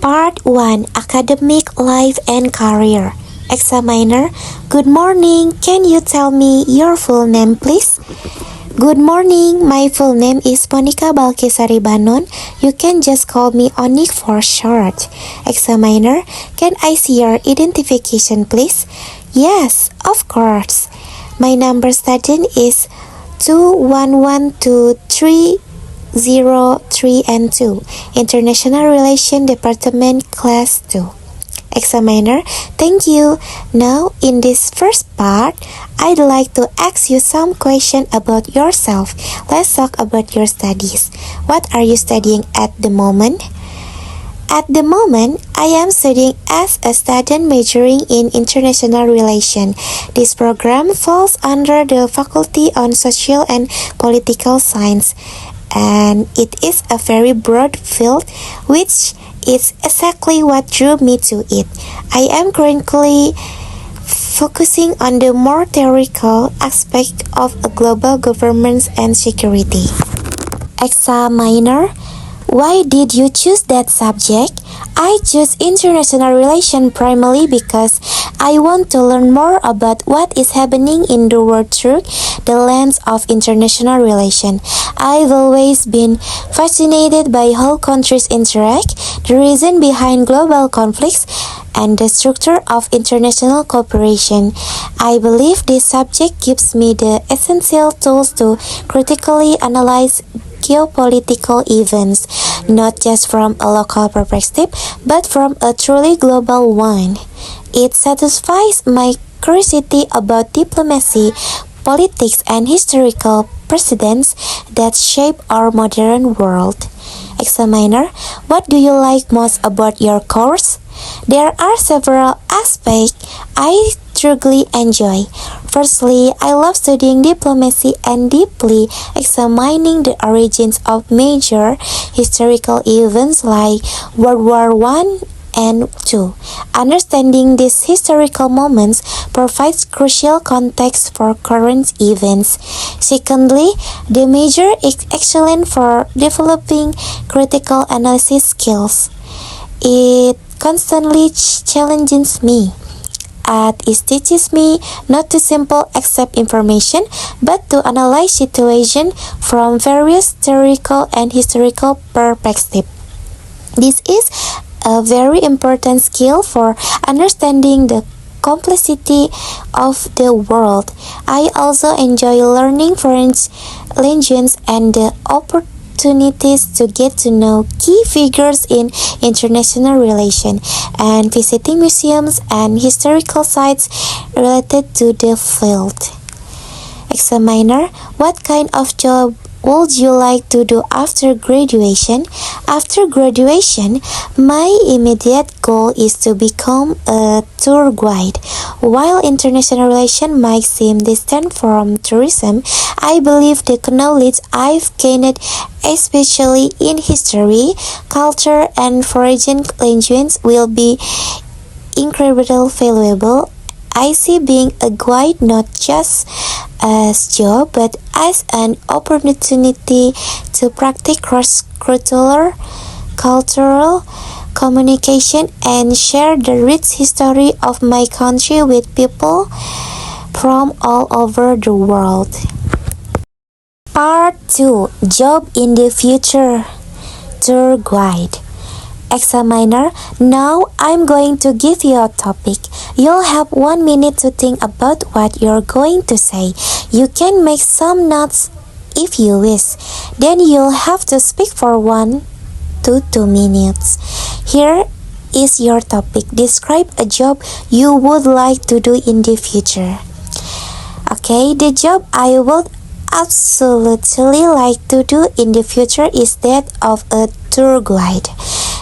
Part 1 Academic Life and Career. Examiner, good morning. Can you tell me your full name, please? Good morning. My full name is Monica Balkisari Banon. You can just call me Onik for short. Examiner, can I see your identification, please? Yes, of course. My number student is 2112303 and 2, International Relations Department, Class 2. Examiner, thank you. Now, in this first part, I'd like to ask you some questions about yourself. Let's talk about your studies. What are you studying at the moment? At the moment, I am studying as a student majoring in International Relations. This program falls under the Faculty on Social and Political Science, and it is a very broad field, which is exactly what drew me to it. I am currently focusing on the more theoretical aspect of a global governance and security. Examiner, why did you choose that subject? I chose international relations primarily because I want to learn more about what is happening in the world through the lens of international relations. I've always been fascinated by how countries interact, the reason behind global conflicts, and the structure of international cooperation. I believe this subject gives me the essential tools to critically analyze geopolitical events, not just from a local perspective, but from a truly global one. It satisfies my curiosity about diplomacy, politics, and historical precedents that shape our modern world. Examiner, what do you like most about your course? There are several aspects I truly enjoy. Firstly, I love studying diplomacy and deeply examining the origins of major historical events like World War I and II. Understanding these historical moments provides crucial context for current events. Secondly, the major is excellent for developing critical analysis skills. It constantly challenges me. It teaches me not to simply accept information, but to analyze situations from various theoretical and historical perspectives. This is a very important skill for understanding the complexity of the world. I also enjoy learning foreign languages and the opportunities to get to know key figures in international relations and visiting museums and historical sites related to the field. Examiner, what kind of job would you like to do after graduation? After graduation, my immediate goal is to become a tour guide. While international relations might seem distant from tourism, I believe the knowledge I've gained, especially in history, culture, and foreign languages, will be incredibly valuable. I see being a guide not just as a job, but as an opportunity to practice cross-cultural communication and share the rich history of my country with people from all over the world. Part 2 Job in the Future. Tour Guide. Examiner, now I'm going to give you a topic. You'll have 1 minute to think about what you're going to say. You can make some notes if you wish. Then you'll have to speak for 1 to 2 minutes. Here is your topic. Describe a job you would like to do in the future. Okay, the job I would absolutely like to do in the future is that of a tour guide.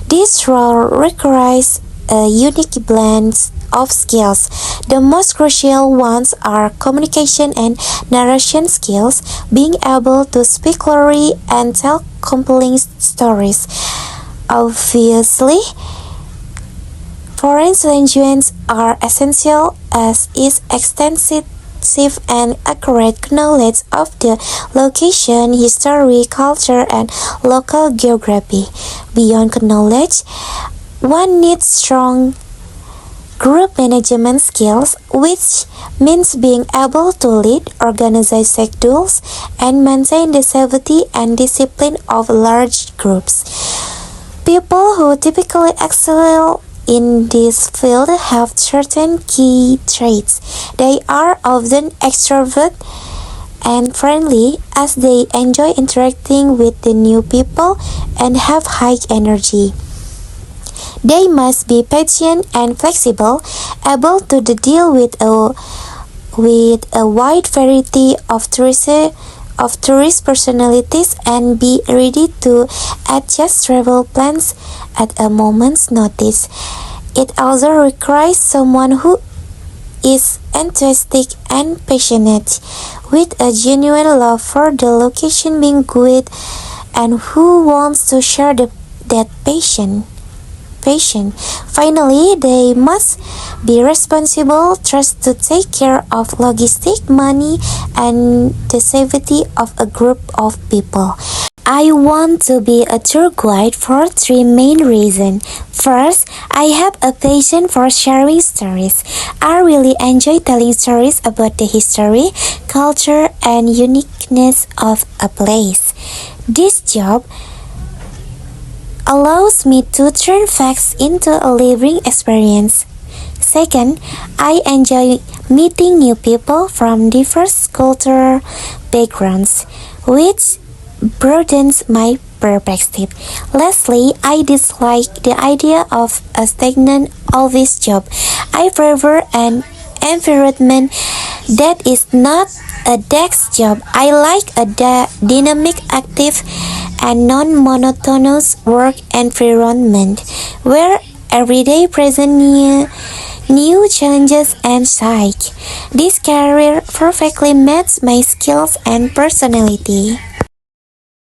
This role requires a unique blend of skills. The most crucial ones are communication and narration skills, being able to speak clearly and tell compelling stories. Obviously, foreign languages are essential as is extensive and accurate knowledge of the location, history, culture, and local geography. Beyond knowledge, One needs strong group management skills, which means being able to lead, organize schedules, and maintain the safety and discipline of large groups. People who typically excel in this field have certain key traits. They are often extrovert and friendly, as they enjoy interacting with the new people and have high energy. They must be patient and flexible, able to deal with a wide variety of tourist personalities, and be ready to adjust travel plans at a moment's notice. It also requires someone who is enthusiastic and passionate, with a genuine love for the location being good, and who wants to share that passion. Finally, they must be responsible, trust to take care of logistics, money, and the safety of a group of people. I want to be a tour guide for three main reasons. First, I have a passion for sharing stories. I really enjoy telling stories about the history, culture, and uniqueness of a place. This job allows me to turn facts into a living experience. Second, I enjoy meeting new people from diverse cultural backgrounds, which broadens my perspective. Lastly, I dislike the idea of a stagnant office job. I prefer an environment that is not a desk job. I like a dynamic, active, and non-monotonous work environment where every day present new challenges and psyche. This career perfectly matches my skills and personality.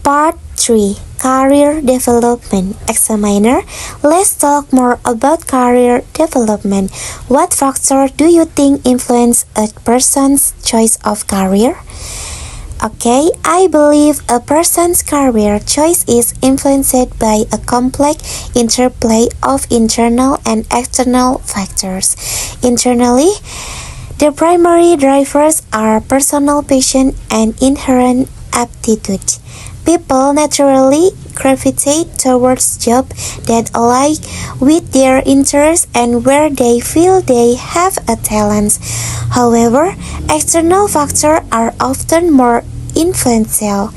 Part 3. Career Development. Examiner, let's talk more about career development. What factors do you think influence a person's choice of career? Okay, I believe a person's career choice is influenced by a complex interplay of internal and external factors. Internally, the primary drivers are personal passion and inherent aptitude. People naturally gravitate towards jobs that align with their interests and where they feel they have a talent. However, external factors are often more influential.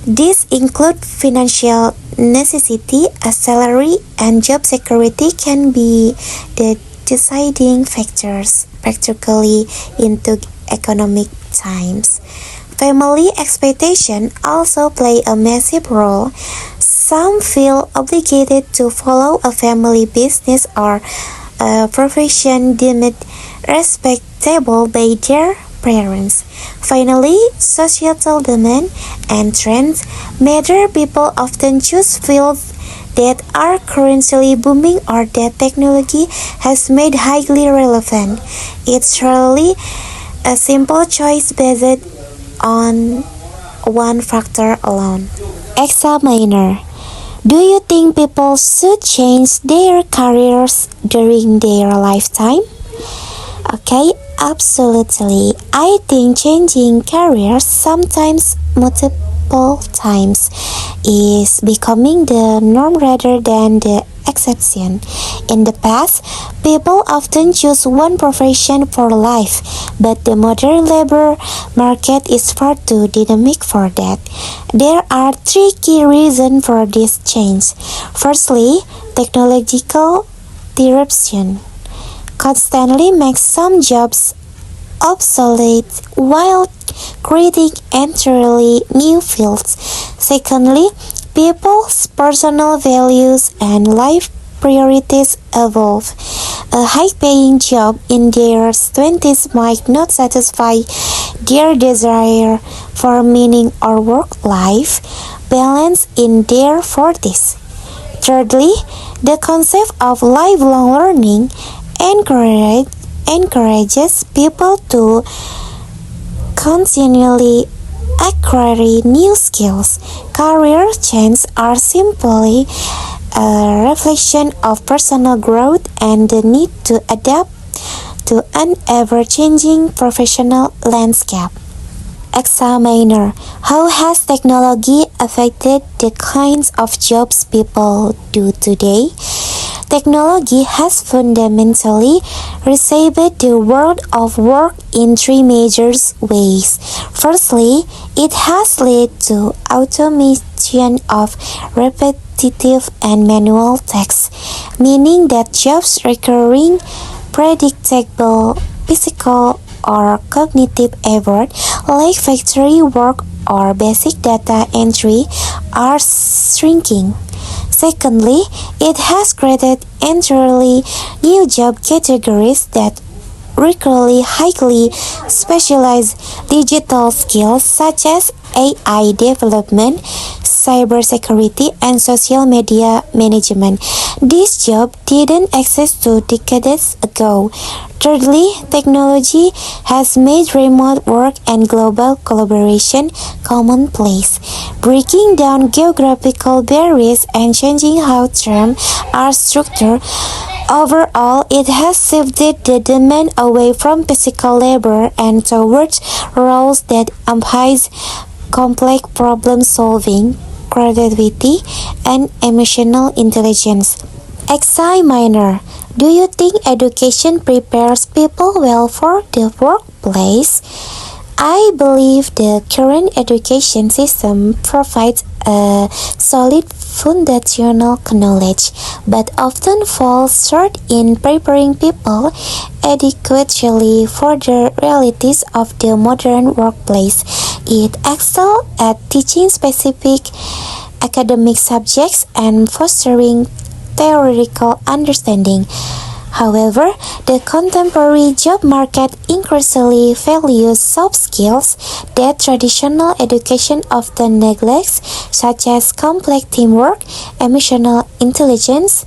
These include financial necessity, a salary, and job security can be the deciding factors, particularly into economic times. Family expectations also play a massive role. Some feel obligated to follow a family business or a profession deemed respectable by their parents. Finally, societal demand and trends matter. People often choose fields that are currently booming or that technology has made highly relevant. It's rarely a simple choice based on one factor alone. Examiner, do you think people should change their careers during their lifetime? Okay, absolutely. I think changing careers, sometimes multiple times, is becoming the norm rather than the exception. In the past, people often choose one profession for life, but the modern labor market is far too dynamic for that. There are three key reasons for this change. Firstly, technological disruption constantly makes some jobs obsolete while creating entirely new fields. Secondly, people's personal values and life priorities evolve. A high-paying job in their 20s might not satisfy their desire for meaning or work-life balance in their 40s. Thirdly, the concept of lifelong learning encourages people to continually acquire new skills. Career changes are simply a reflection of personal growth and the need to adapt to an ever-changing professional landscape. Examiner, how has technology affected the kinds of jobs people do today? Technology has fundamentally reshaped the world of work in three major ways. Firstly, it has led to automation of repetitive and manual tasks, meaning that jobs requiring predictable physical or cognitive effort like factory work or basic data entry are shrinking. Secondly, it has created entirely new job categories that require highly specialized digital skills such as AI development, cybersecurity, and social media management. This job didn't exist 2 decades ago. Thirdly, technology has made remote work and global collaboration commonplace, breaking down geographical barriers and changing how terms are structured. Overall, it has shifted the demand away from physical labor and towards roles that emphasize complex problem solving, creativity, and emotional intelligence. Examiner, do you think education prepares people well for the workplace? I believe the current education system provides a solid foundational knowledge, but often falls short in preparing people adequately for the realities of the modern workplace. It excels at teaching specific academic subjects and fostering theoretical understanding. However, the contemporary job market increasingly values soft skills that traditional education often neglects, such as complex teamwork, emotional intelligence,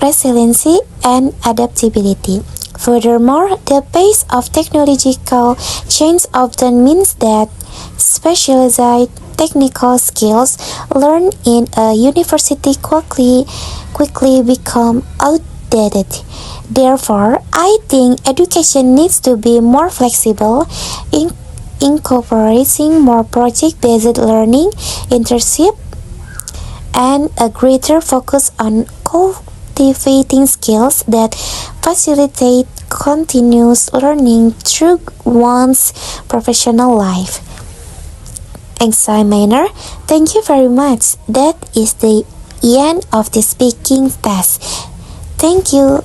resiliency, and adaptability. Furthermore, the pace of technological change often means that specialized technical skills learned in a university quickly become outdated. Therefore, I think education needs to be more flexible, incorporating more project-based learning, internship, and a greater focus on cultivating skills that facilitate continuous learning through one's professional life. Examiner, thank you very much. That is the end of the speaking test. Thank you.